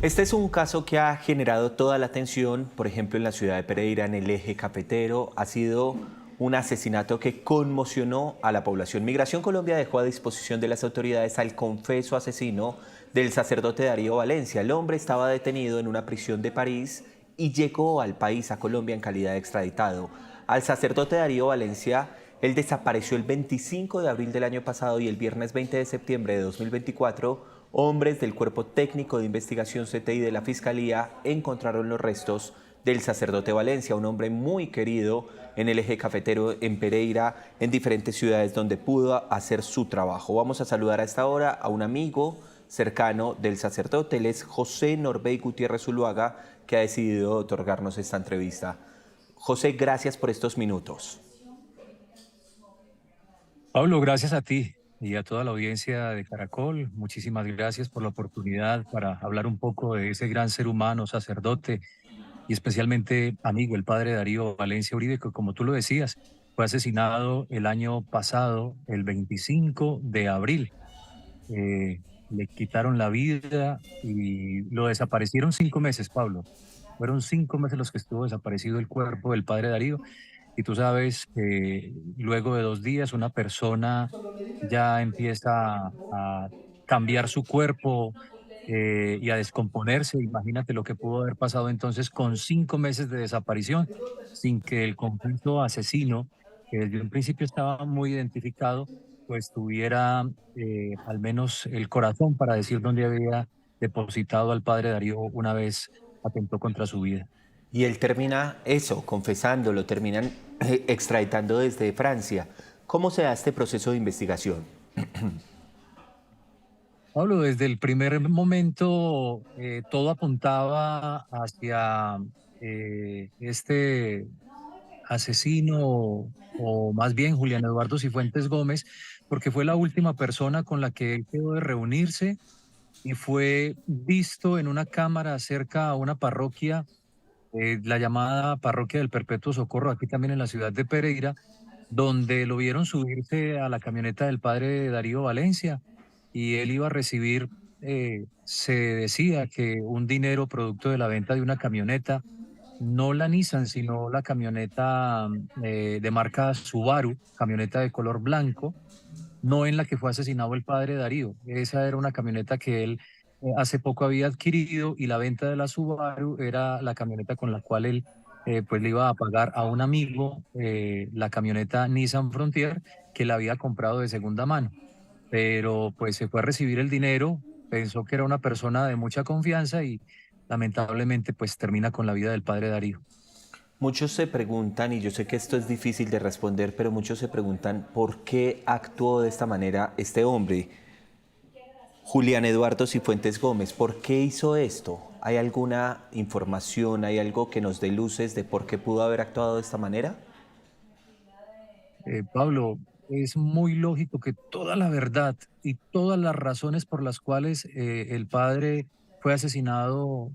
Este es un caso que ha generado toda la atención, por ejemplo, en la ciudad de Pereira, en el eje cafetero. Ha sido un asesinato que conmocionó a la población. Migración Colombia dejó a disposición de las autoridades al confeso asesino del sacerdote Darío Valencia. El hombre estaba detenido en una prisión de París y llegó al país, a Colombia, en calidad de extraditado. Al sacerdote Darío Valencia, él desapareció el 25 de abril del año pasado y el viernes 20 de septiembre de 2024, hombres del Cuerpo Técnico de Investigación CTI de la Fiscalía encontraron los restos del sacerdote Valencia, un hombre muy querido en el eje cafetero, en Pereira, en diferentes ciudades donde pudo hacer su trabajo. Vamos a saludar a esta hora a un amigo cercano del sacerdote. Él es José Norbey Gutiérrez Zuluaga, que ha decidido otorgarnos esta entrevista. José, gracias por estos minutos. Pablo, gracias a ti y a toda la audiencia de Caracol. Muchísimas gracias por la oportunidad para hablar un poco de ese gran ser humano, sacerdote y especialmente amigo, el padre Darío Valencia Uribe, que como tú lo decías, fue asesinado el año pasado, el 25 de abril. Le quitaron la vida y lo desaparecieron 5 meses, Pablo. Fueron 5 meses los que estuvo desaparecido el cuerpo del padre Darío. Y tú sabes que luego de 2 días una persona ya empieza a cambiar su cuerpo y a descomponerse. Imagínate lo que pudo haber pasado entonces con 5 meses de desaparición, sin que el conflicto asesino, que desde un principio estaba muy identificado, pues tuviera al menos el corazón para decir dónde había depositado al padre Darío una vez atentó contra su vida. Y él termina eso, confesando, lo terminan extraditando desde Francia. ¿Cómo se da este proceso de investigación? Pablo, desde el primer momento todo apuntaba hacia este asesino o más bien Julián Eduardo Cifuentes Gómez, porque fue la última persona con la que él quedó de reunirse y fue visto en una cámara cerca a una parroquia, la llamada Parroquia del Perpetuo Socorro, aquí también en la ciudad de Pereira, donde lo vieron subirse a la camioneta del padre Darío Valencia y él iba a recibir, se decía que un dinero producto de la venta de una camioneta, no la Nissan, sino la camioneta de marca Subaru, camioneta de color blanco, no en la que fue asesinado el padre Darío. Esa era una camioneta que él hace poco había adquirido y la venta de la Subaru era la camioneta con la cual él pues le iba a pagar a un amigo la camioneta Nissan Frontier que la había comprado de segunda mano. Pero pues se fue a recibir el dinero, pensó que era una persona de mucha confianza y lamentablemente pues termina con la vida del padre Darío. Muchos se preguntan, y yo sé que esto es difícil de responder, pero muchos se preguntan por qué actuó de esta manera este hombre, Julián Eduardo Cifuentes Gómez. ¿Por qué hizo esto? ¿Hay alguna información, hay algo que nos dé luces de por qué pudo haber actuado de esta manera? Pablo, es muy lógico que toda la verdad y todas las razones por las cuales el padre fue asesinado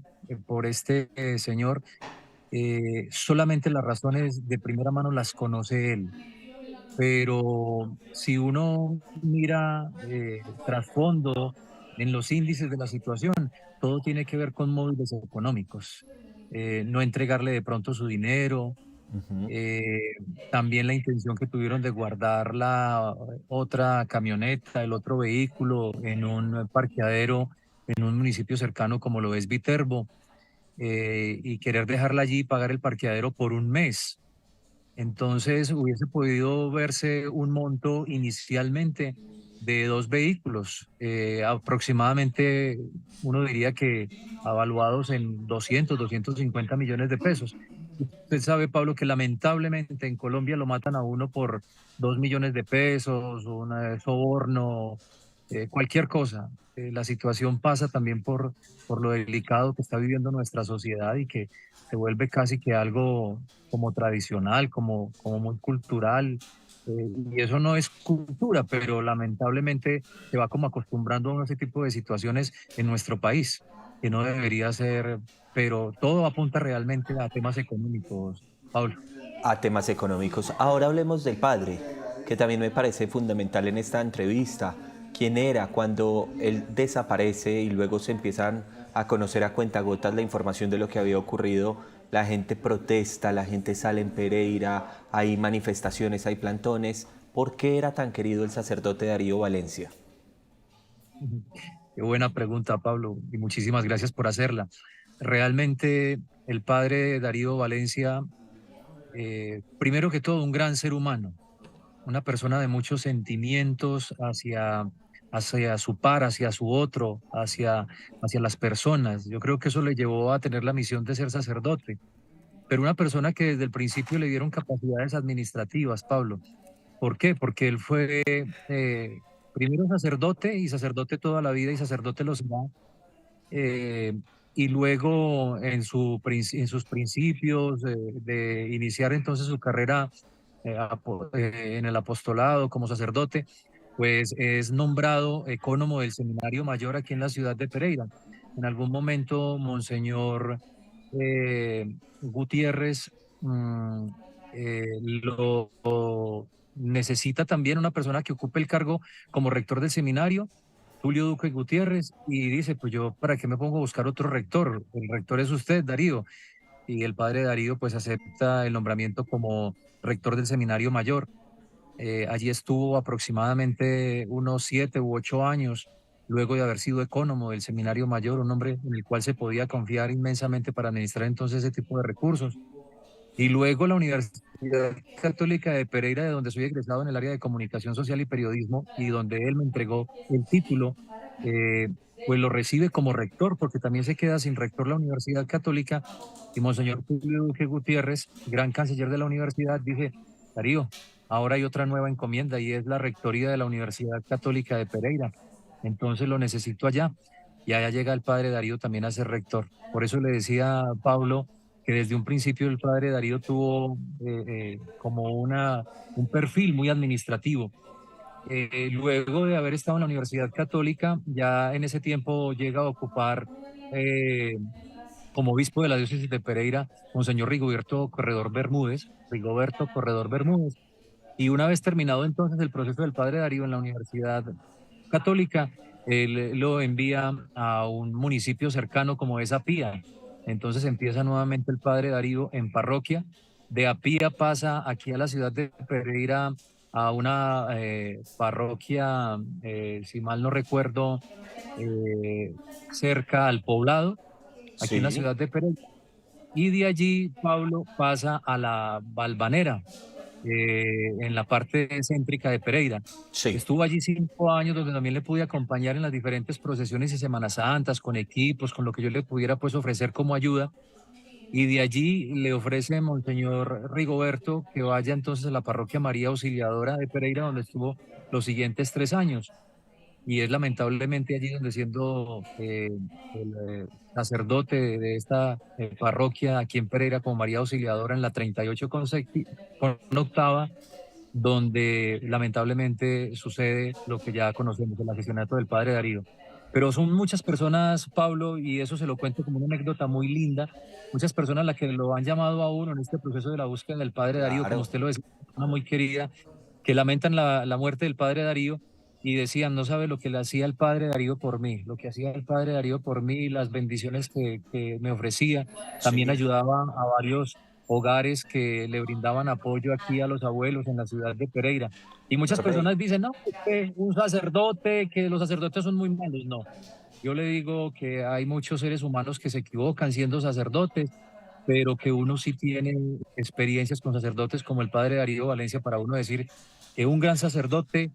por este señor, solamente las razones de primera mano las conoce él. Pero si uno mira trasfondo en los índices de la situación, todo tiene que ver con móviles económicos. No entregarle de pronto su dinero, eh, también la intención que tuvieron de guardar la otra camioneta, el otro vehículo en un parqueadero en un municipio cercano como lo es Viterbo, y querer dejarla allí y pagar el parqueadero por un mes. Entonces hubiese podido verse un monto inicialmente de dos vehículos, aproximadamente uno diría que avaluados en 250 millones de pesos. Usted sabe, Pablo, que lamentablemente en Colombia lo matan a uno por 2 millones de pesos, un soborno, cualquier cosa. La situación pasa también por lo delicado que está viviendo nuestra sociedad y que se vuelve casi que algo como tradicional, como muy cultural. Y eso no es cultura, pero lamentablemente se va como acostumbrando a ese tipo de situaciones en nuestro país, que no debería ser, pero todo apunta realmente a temas económicos, Pablo. A temas económicos. Ahora hablemos del padre, que también me parece fundamental en esta entrevista. quién era cuando él desaparece y luego se empiezan a conocer a cuentagotas la información de lo que había ocurrido. La gente protesta, la gente sale en Pereira, hay manifestaciones, hay plantones. ¿Por qué era tan querido el sacerdote Darío Valencia? Ujú. Qué buena pregunta, Pablo, y muchísimas gracias por hacerla. Realmente el padre Darío Valencia, primero que todo, un gran ser humano, una persona de muchos sentimientos hacia su par, hacia su otro, hacia las personas. Yo creo que eso le llevó a tener la misión de ser sacerdote, pero una persona que desde el principio le dieron capacidades administrativas, Pablo. ¿Por qué? Porque él fue primero sacerdote y sacerdote toda la vida y sacerdote lo será. eh, y luego en sus principios de iniciar entonces su carrera en el apostolado como sacerdote, pues es nombrado ecónomo del Seminario Mayor aquí en la ciudad de Pereira. En algún momento, Monseñor eh, Gutiérrez mm, lo necesita también una persona que ocupe el cargo como rector del seminario, Tulio Duque Gutiérrez, y dice, pues yo, ¿para qué me pongo a buscar otro rector? El rector es usted, Darío. Y el padre Darío pues acepta el nombramiento como rector del seminario mayor. Allí estuvo aproximadamente unos 7 u 8 años, luego de haber sido ecónomo del seminario mayor, un hombre en el cual se podía confiar inmensamente para administrar entonces ese tipo de recursos. Y luego la Universidad Católica de Pereira, de donde soy egresado en el área de comunicación social y periodismo, y donde él me entregó el título, eh, pues lo recibe como rector, porque también se queda sin rector la Universidad Católica. Y Monseñor Tulio Duque Gutiérrez, gran canciller de la universidad, dice, Darío, ahora hay otra nueva encomienda y es la rectoría de la Universidad Católica de Pereira. Entonces lo necesito allá. Y allá llega el padre Darío también a ser rector. Por eso le decía a Pablo que desde un principio el padre Darío tuvo como un perfil muy administrativo. Luego de haber estado en la Universidad Católica, ya en ese tiempo llega a ocupar eh, como obispo de la diócesis de Pereira, Monseñor Rigoberto Corredor Bermúdez. Y una vez terminado entonces el proceso del padre Darío en la Universidad Católica, él lo envía a un municipio cercano como es Apía. Entonces empieza nuevamente el padre Darío en parroquia. De Apía pasa aquí a la ciudad de Pereira a una parroquia, si mal no recuerdo, cerca al Poblado, aquí en la Sí, ciudad de Pereira. Y de allí Pablo pasa a la Valvanera, en la parte céntrica de Pereira. sí. Estuvo allí 5 años donde también le pude acompañar en las diferentes procesiones y Semanas Santas, con equipos, con lo que yo le pudiera pues ofrecer como ayuda. Y de allí le ofrece Monseñor Rigoberto que vaya entonces a la parroquia María Auxiliadora de Pereira, donde estuvo los siguientes 3 años. Y es lamentablemente allí donde siendo el sacerdote de esta parroquia aquí en Pereira como María Auxiliadora en la 38 con octava, donde lamentablemente sucede lo que ya conocemos, el asesinato del padre Darío. Pero son muchas personas, Pablo, y eso se lo cuento como una anécdota muy linda, muchas personas las que lo han llamado a uno en este proceso de la búsqueda del padre Darío, como Claro. usted lo decía, una persona muy querida, que lamentan la muerte del padre Darío y decían, no sabe lo que le hacía el padre Darío por mí, lo que hacía el padre Darío por mí, las bendiciones que me ofrecía. También Sí, ayudaba a varios hogares que le brindaban apoyo aquí a los abuelos en la ciudad de Pereira. Y muchas Norbey. personas dicen, no, es que un sacerdote, que los sacerdotes son muy malos. No, yo le digo que hay muchos seres humanos que se equivocan siendo sacerdotes, pero que uno sí tiene experiencias con sacerdotes como el padre Darío Valencia para uno decir que un gran sacerdote,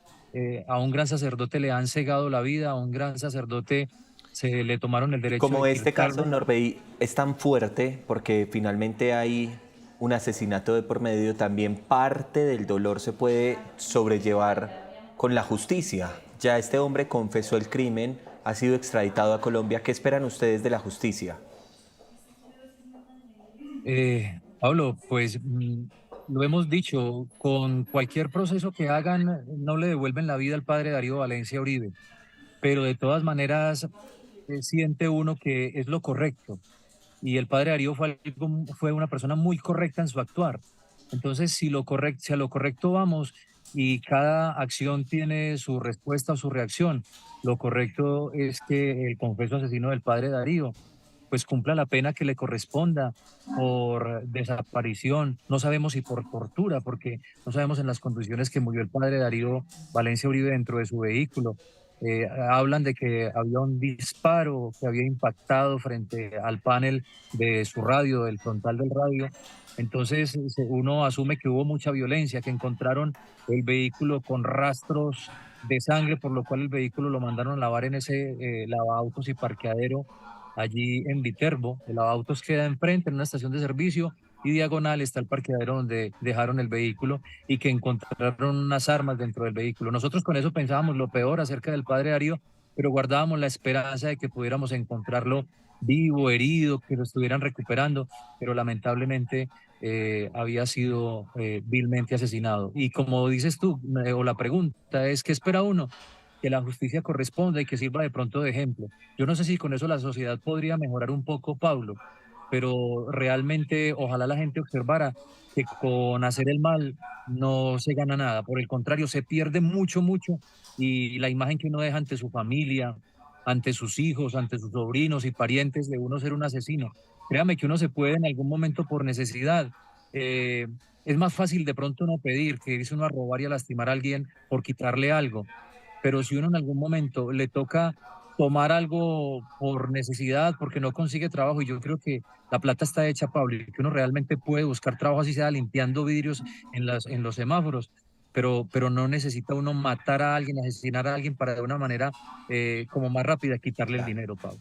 a un gran sacerdote le han cegado la vida, a un gran sacerdote se le tomaron el Y derecho como de este caso, quitarle. Norbey, es tan fuerte porque finalmente hay un asesinato de por medio, también parte del dolor se puede sobrellevar con la justicia. Ya este hombre confesó el crimen, ha sido extraditado a Colombia. ¿Qué esperan ustedes de la justicia? Pablo, pues lo hemos dicho, con cualquier proceso que hagan, no le devuelven la vida al padre Darío Valencia Uribe, pero de todas maneras siente uno que es lo correcto. Y el padre Darío fue una persona muy correcta en su actuar. Entonces, si a lo correcto vamos, y cada acción tiene su respuesta o su reacción. Lo correcto es que el confeso asesino del padre Darío pues cumpla la pena que le corresponda por desaparición. No sabemos si por tortura, porque no sabemos en las condiciones que murió el padre Darío Valencia Uribe dentro de su vehículo. Hablan de que había un disparo que había impactado frente al panel de su radio, del frontal del radio. Entonces uno asume que hubo mucha violencia, que encontraron el vehículo con rastros de sangre, por lo cual el vehículo lo mandaron a lavar en ese lavaautos y parqueadero allí en Viterbo. El lavautos queda enfrente en una estación de servicio y diagonal está el parqueadero donde dejaron el vehículo y que encontraron unas armas dentro del vehículo. Nosotros con eso pensábamos lo peor acerca del padre Darío, pero guardábamos la esperanza de que pudiéramos encontrarlo vivo, herido, que lo estuvieran recuperando, pero lamentablemente había sido vilmente asesinado. Y como dices tú, o la pregunta es, ¿qué espera uno? Que la justicia corresponda y que sirva de pronto de ejemplo. Yo no sé si con eso la sociedad podría mejorar un poco, Pablo, pero realmente ojalá la gente observara que con hacer el mal no se gana nada, por el contrario, se pierde mucho, mucho y la imagen que uno deja ante su familia, ante sus hijos, ante sus sobrinos y parientes de uno ser un asesino. Créame que uno se puede en algún momento por necesidad. eh, es más fácil de pronto no pedir que irse uno a robar y a lastimar a alguien por quitarle algo, pero si uno en algún momento le toca tomar algo por necesidad, porque no consigue trabajo, y yo creo que la plata está hecha, Pablo, y que uno realmente puede buscar trabajo así sea limpiando vidrios en los semáforos, pero no necesita uno matar a alguien, asesinar a alguien para de una manera como más rápida quitarle el dinero, Pablo.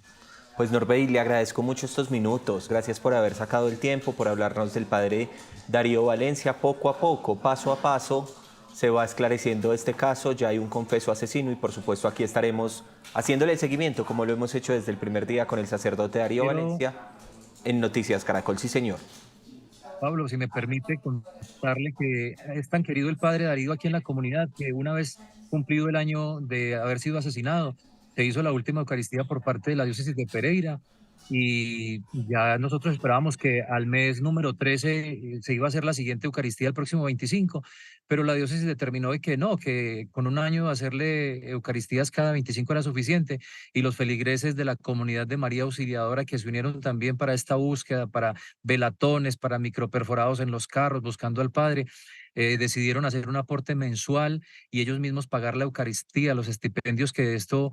Pues Norbey, le agradezco mucho estos minutos. Gracias por haber sacado el tiempo, por hablarnos del padre Darío Valencia. Poco a poco, paso a paso, se va esclareciendo este caso. Ya hay un confeso asesino y por supuesto aquí estaremos haciéndole el seguimiento, como lo hemos hecho desde el primer día con el sacerdote Darío Quiero, Valencia en Noticias Caracol. Sí, señor. Pablo, si me permite contarle que es tan querido el padre Darío aquí en la comunidad que una vez cumplido el año de haber sido asesinado, se hizo la última Eucaristía por parte de la diócesis de Pereira y ya nosotros esperábamos que al mes número 13 se iba a hacer la siguiente Eucaristía el próximo 25, pero la diócesis determinó de que no, que con un año hacerle Eucaristías cada 25 era suficiente y los feligreses de la comunidad de María Auxiliadora que se unieron también para esta búsqueda, para velatones, para microperforados en los carros, buscando al Padre. Decidieron hacer un aporte mensual y ellos mismos pagar la Eucaristía, los estipendios que esto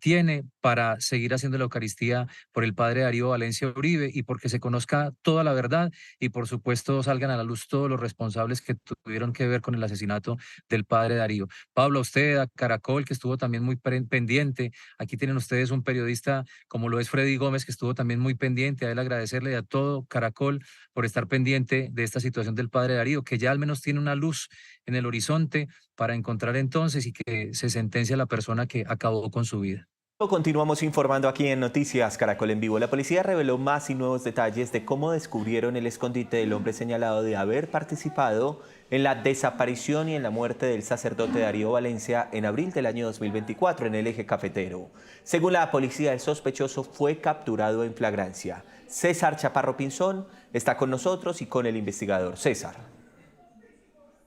tiene para seguir haciendo la Eucaristía por el Padre Darío Valencia Uribe y porque se conozca toda la verdad y por supuesto salgan a la luz todos los responsables que tuvieron que ver con el asesinato del Padre Darío. Pablo, a usted, a Caracol, que estuvo también muy pendiente. Aquí tienen ustedes un periodista como lo es Freddy Gómez, que estuvo también muy pendiente. A él agradecerle a todo Caracol por estar pendiente de esta situación del padre Darío, que ya al menos tiene una luz en el horizonte para encontrar entonces y que se sentencia a la persona que acabó con su vida. Continuamos informando aquí en Noticias Caracol en Vivo. La policía reveló más y nuevos detalles de cómo descubrieron el escondite del hombre señalado de haber participado en la desaparición y en la muerte del sacerdote Darío Valencia en abril del año 2024 en el eje cafetero. Según la policía, el sospechoso fue capturado en flagrancia. César Chaparro Pinzón está con nosotros y con el investigador. César.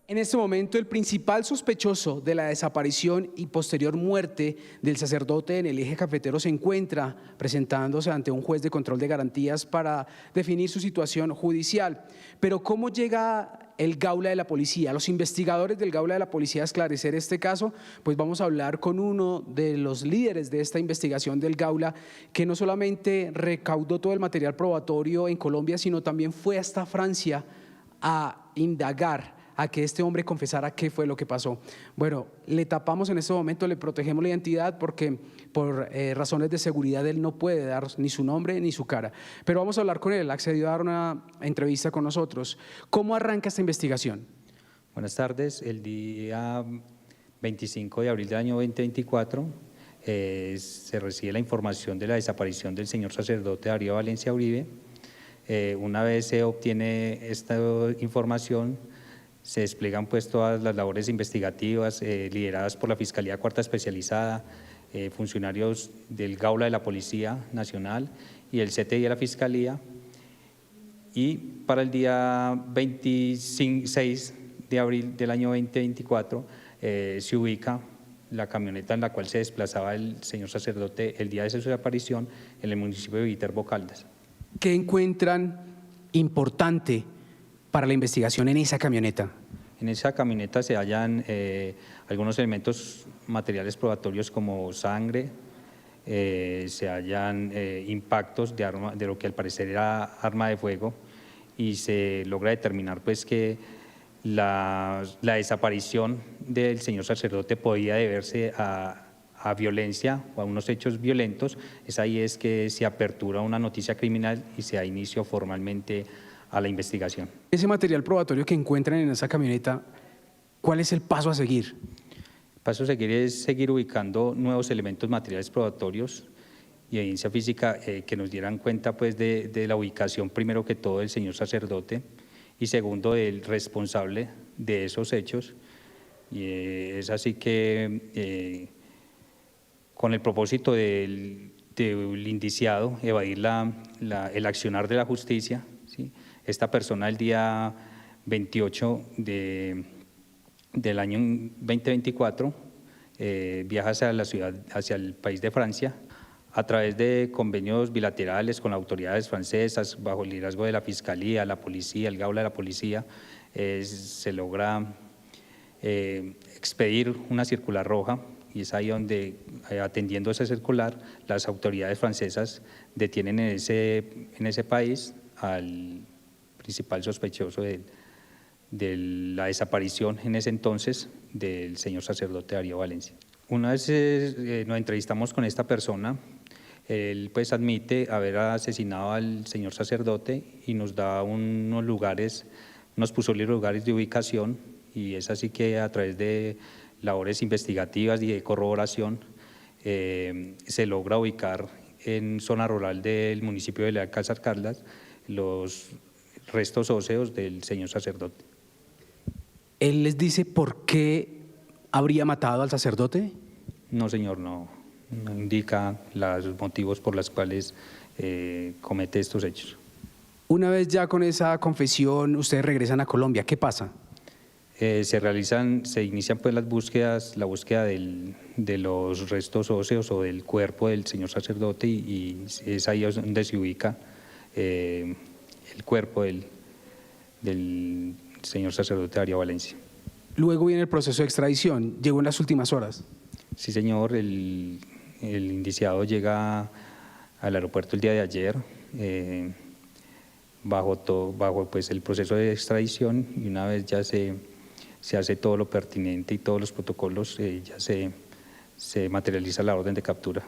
En este momento, el principal sospechoso de la desaparición y posterior muerte del sacerdote en el eje cafetero se encuentra presentándose ante un juez de control de garantías para definir su situación judicial. Pero ¿cómo llega el Gaula de la Policía, los investigadores del Gaula de la Policía a esclarecer este caso? Pues vamos a hablar con uno de los líderes de esta investigación del Gaula, que no solamente recaudó todo el material probatorio en Colombia, sino también fue hasta Francia a indagar, a que este hombre confesara qué fue lo que pasó. Bueno, le tapamos en este momento, le protegemos la identidad porque por razones de seguridad él no puede dar ni su nombre ni su cara. Pero vamos a hablar con él, accedió a dar una entrevista con nosotros. ¿Cómo arranca esta investigación? Buenas tardes. El día 25 de abril del año 2024 se recibe la información de la desaparición del señor sacerdote Darío Valencia Uribe. Una vez se obtiene esta información, se despliegan pues todas las labores investigativas lideradas por la Fiscalía Cuarta Especializada, funcionarios del Gaula de la Policía Nacional y el CTI de la Fiscalía. Y para el día 26 de abril del año 2024 se ubica la camioneta en la cual se desplazaba el señor sacerdote el día de su desaparición en el municipio de Viterbo, Caldas. ¿Qué encuentran importante para la investigación en esa camioneta? En esa camioneta se hallan algunos elementos materiales probatorios como sangre, se hallan impactos de lo que al parecer era arma de fuego, y se logra determinar pues que la desaparición del señor sacerdote podía deberse a violencia o a unos hechos violentos. Es ahí es que se apertura una noticia criminal y se da inicio formalmente a la investigación. Ese material probatorio que encuentran en esa camioneta, ¿cuál es el paso a seguir? El paso a seguir es seguir ubicando nuevos elementos materiales probatorios y evidencia física que nos dieran cuenta pues de la ubicación, primero que todo, del señor sacerdote, y segundo, del responsable de esos hechos. Y es así que con el propósito del indiciado evadir el accionar de la justicia, ¿sí? Esta persona el día 28 del año 2024 viaja hacia el país de Francia a través de convenios bilaterales con autoridades francesas, bajo el liderazgo de la Fiscalía, la Policía, el Gaula de la Policía. Se logra expedir una circular roja, y es ahí donde, atendiendo esa circular, las autoridades francesas detienen en ese país al principal sospechoso de la desaparición en ese entonces del señor sacerdote Darío Valencia. Una vez nos entrevistamos con esta persona, él pues admite haber asesinado al señor sacerdote y nos da unos posibles lugares de ubicación, y es así que a través de labores investigativas y de corroboración se logra ubicar en zona rural del municipio de Alcázar Caldas los restos óseos del señor sacerdote. ¿Él les dice por qué habría matado al sacerdote? No, señor, no indica los motivos por los cuales comete estos hechos. Una vez ya con esa confesión, ustedes regresan a Colombia, ¿qué pasa? Se inician pues la búsqueda de los restos óseos o del cuerpo del señor sacerdote, y es ahí donde se ubica el cuerpo del señor sacerdote Darío Valencia. Luego viene el proceso de extradición, llegó en las últimas horas. Sí, señor, el indiciado llega al aeropuerto el día de ayer, bajo pues el proceso de extradición, y una vez ya se hace todo lo pertinente y todos los protocolos, ya se materializa la orden de captura.